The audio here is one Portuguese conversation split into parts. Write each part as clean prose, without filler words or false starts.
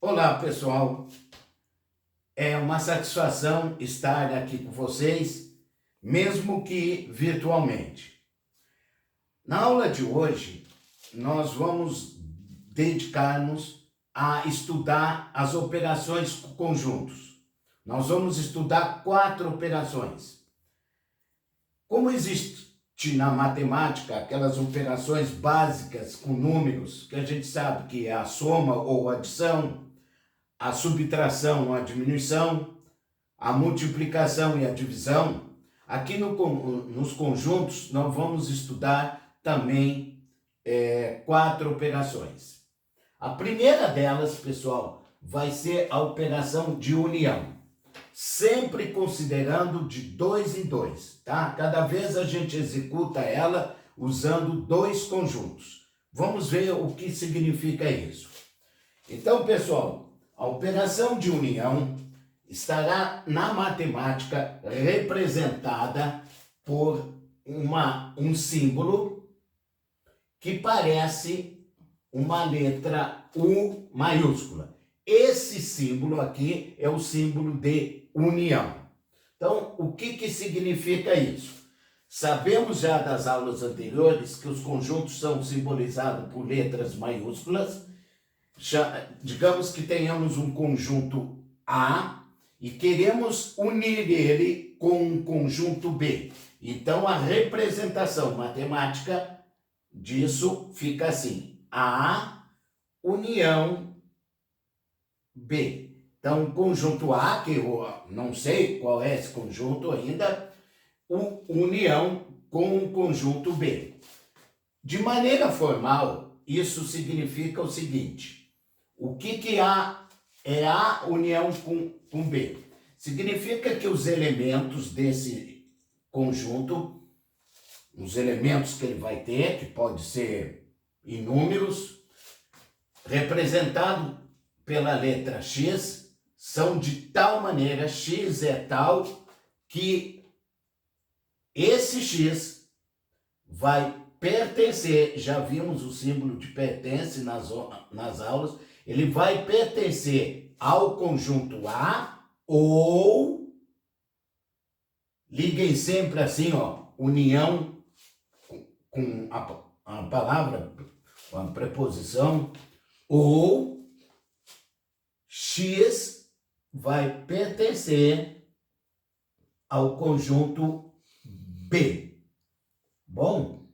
Olá, pessoal. É uma satisfação estar aqui com vocês, mesmo que virtualmente. Na aula de hoje, nós vamos dedicar-nos a estudar as operações com conjuntos. Nós vamos estudar 4 operações. Como existe na matemática aquelas operações básicas com números, que a gente sabe que é a soma ou adição, a subtração ou a diminuição, a multiplicação e a divisão, aqui nos conjuntos nós vamos estudar também 4 operações. A primeira delas, pessoal, vai ser a operação de união, sempre considerando de 2 em 2, tá? Cada vez a gente executa ela usando 2 conjuntos. Vamos ver o que significa isso. Então, pessoal, a operação de união estará na matemática representada por um símbolo que parece uma letra U maiúscula. Esse símbolo aqui é o símbolo de união. Então, o que significa isso? Sabemos já das aulas anteriores que os conjuntos são simbolizados por letras maiúsculas. Digamos que tenhamos um conjunto A e queremos unir ele com um conjunto B. Então, a representação matemática disso fica assim: A união B. Então, o conjunto A, que eu não sei qual é esse conjunto ainda, união com o conjunto B. De maneira formal, isso significa o seguinte: o que é A união com B? Significa que os elementos desse conjunto, os elementos que ele vai ter, que pode ser inúmeros, representado pela letra X, são de tal maneira, X é tal, que esse X vai pertencer, já vimos o símbolo de pertence nas aulas, ele vai pertencer ao conjunto A ou, liguem sempre assim, ó, união com a palavra, com a preposição, ou X vai pertencer ao conjunto B. Bom,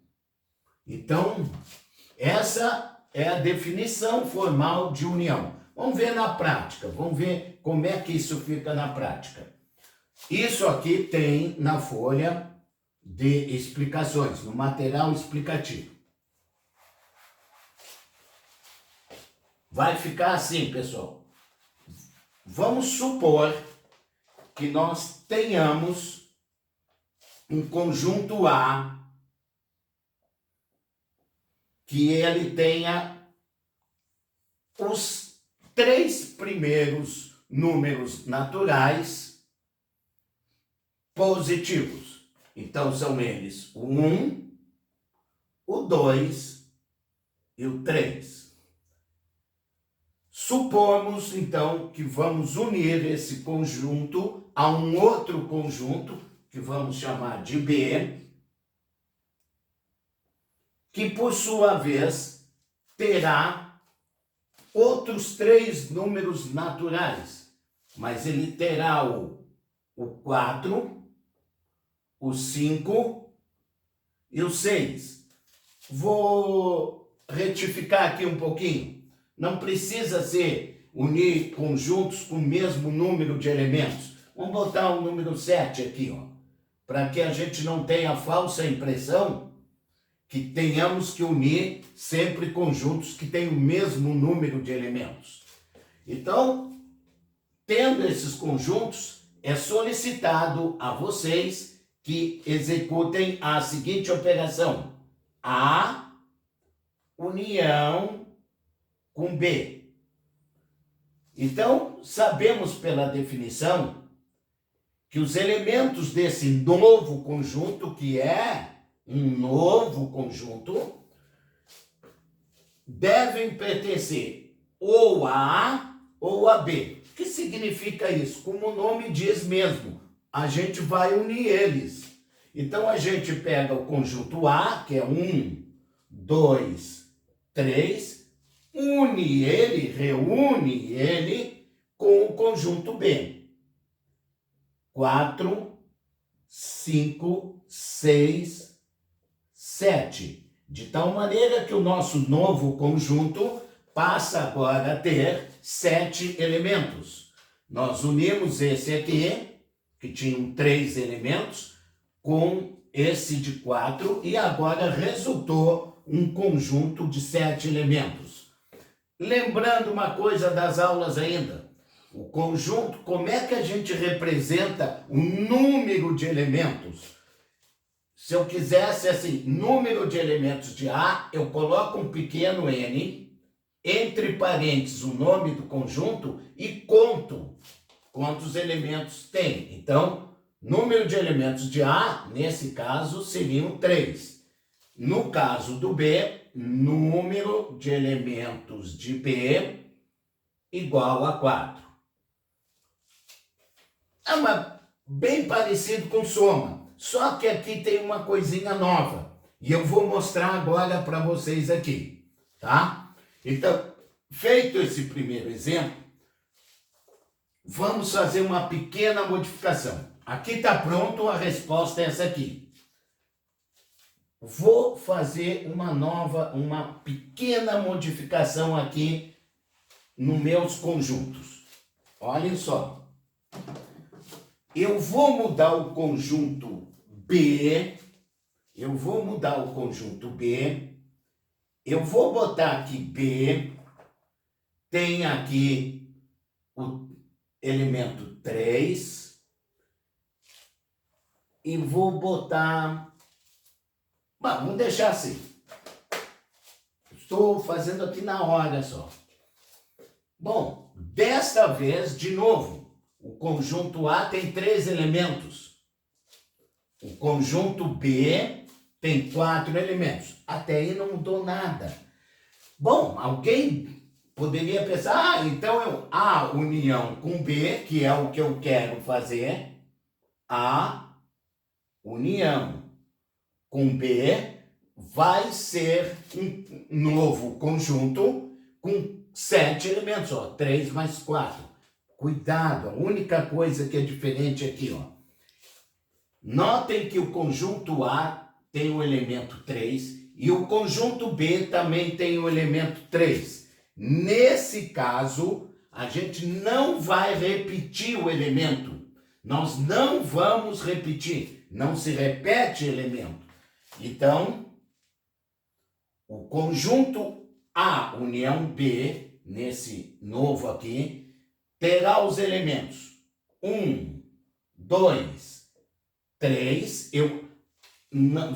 então, essa é a definição formal de união. Vamos ver na prática, vamos ver como é que isso fica na prática. Isso aqui tem na folha de explicações, no material explicativo. Vai ficar assim, pessoal. Vamos supor que nós tenhamos um conjunto A que ele tenha os 3 primeiros números naturais positivos. Então, são eles o 1, o 2 e o 3. Supomos, então, que vamos unir esse conjunto a um outro conjunto, que vamos chamar de B, que, por sua vez, terá outros 3 números naturais, mas ele terá o 4, o 5 e o 6. Vou retificar aqui um pouquinho. Não precisa ser unir conjuntos com o mesmo número de elementos. Vamos botar o número 7 aqui, ó, para que a gente não tenha a falsa impressão que tenhamos que unir sempre conjuntos que têm o mesmo número de elementos. Então, tendo esses conjuntos, é solicitado a vocês que executem a seguinte operação: A união com B. Então, sabemos pela definição que os elementos desse novo conjunto, que é um novo conjunto, devem pertencer ou a A ou AB. O que significa isso? Como o nome diz mesmo, a gente vai unir eles. Então, a gente pega o conjunto A, que é 1, 2, 3, reúne ele com o conjunto B. 4, 5, 6, 7. De tal maneira que o nosso novo conjunto passa agora a ter 7 elementos. Nós unimos esse aqui, que tinha 3 elementos, com esse de 4, e agora resultou um conjunto de 7 elementos. Lembrando uma coisa das aulas ainda, o conjunto, como é que a gente representa o número de elementos? Se eu quisesse, assim, número de elementos de A, eu coloco um pequeno n, entre parênteses o nome do conjunto e conto quantos elementos tem. Então, número de elementos de A, nesse caso, seriam 3. No caso do B, número de elementos de B igual a 4. Bem parecido com soma, só que aqui tem uma coisinha nova. E eu vou mostrar agora para vocês aqui, tá? Então, feito esse primeiro exemplo, vamos fazer uma pequena modificação. Aqui está pronto, a resposta é essa aqui. Vou fazer uma pequena modificação aqui nos meus conjuntos. Olhem só. Eu vou mudar o conjunto B. Eu vou botar aqui B. Tem aqui o elemento 3. E vou botar... Bom, vamos deixar assim. Estou fazendo aqui na hora só. Bom, desta vez, de novo, o conjunto A tem 3 elementos. O conjunto B tem 4 elementos. Até aí não mudou nada. Bom, alguém poderia pensar, então A união com B, que é o que eu quero fazer, A união com B vai ser um novo conjunto com 7 elementos, ó, 3 mais 4. Cuidado, a única coisa que é diferente aqui, ó. Notem que o conjunto A tem o elemento 3 e o conjunto B também tem o elemento 3. Nesse caso, a gente não vai repetir o elemento. Nós não vamos repetir. Não se repete elemento. Então, o conjunto A união B, nesse novo aqui, terá os elementos 1, 2, 3. Eu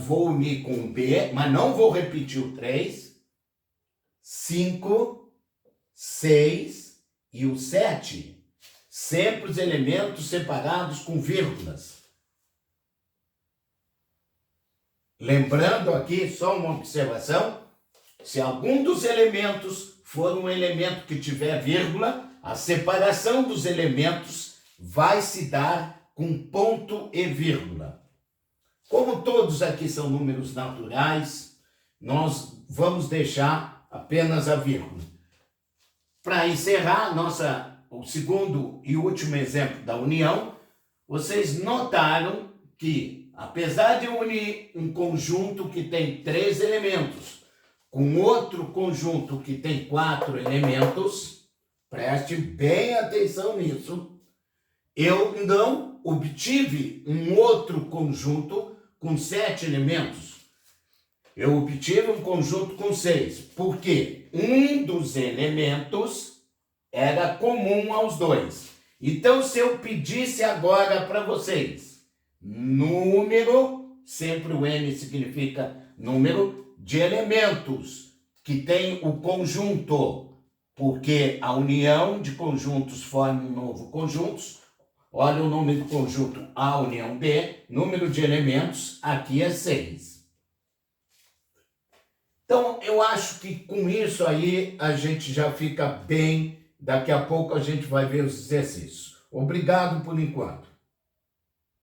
vou unir com o B, mas não vou repetir o 3. 5, 6 e o 7. Sempre os elementos separados com vírgulas. Lembrando aqui, só uma observação, se algum dos elementos for um elemento que tiver vírgula, a separação dos elementos vai se dar com ponto e vírgula. Como todos aqui são números naturais, nós vamos deixar apenas a vírgula. Para encerrar o segundo e último exemplo da união, vocês notaram que, apesar de eu unir um conjunto que tem 3 elementos com outro conjunto que tem 4 elementos, preste bem atenção nisso, eu não obtive um outro conjunto com 7 elementos. Eu obtive um conjunto com 6, porque um dos elementos era comum aos dois. Então, se eu pedisse agora para vocês número, sempre o N significa número, de elementos que tem o conjunto, porque a união de conjuntos forma um novo conjunto. Olha o nome do conjunto A união B, número de elementos aqui é 6. Então, eu acho que com isso aí a gente já fica bem Daqui a pouco a gente vai ver os exercícios. Obrigado por enquanto.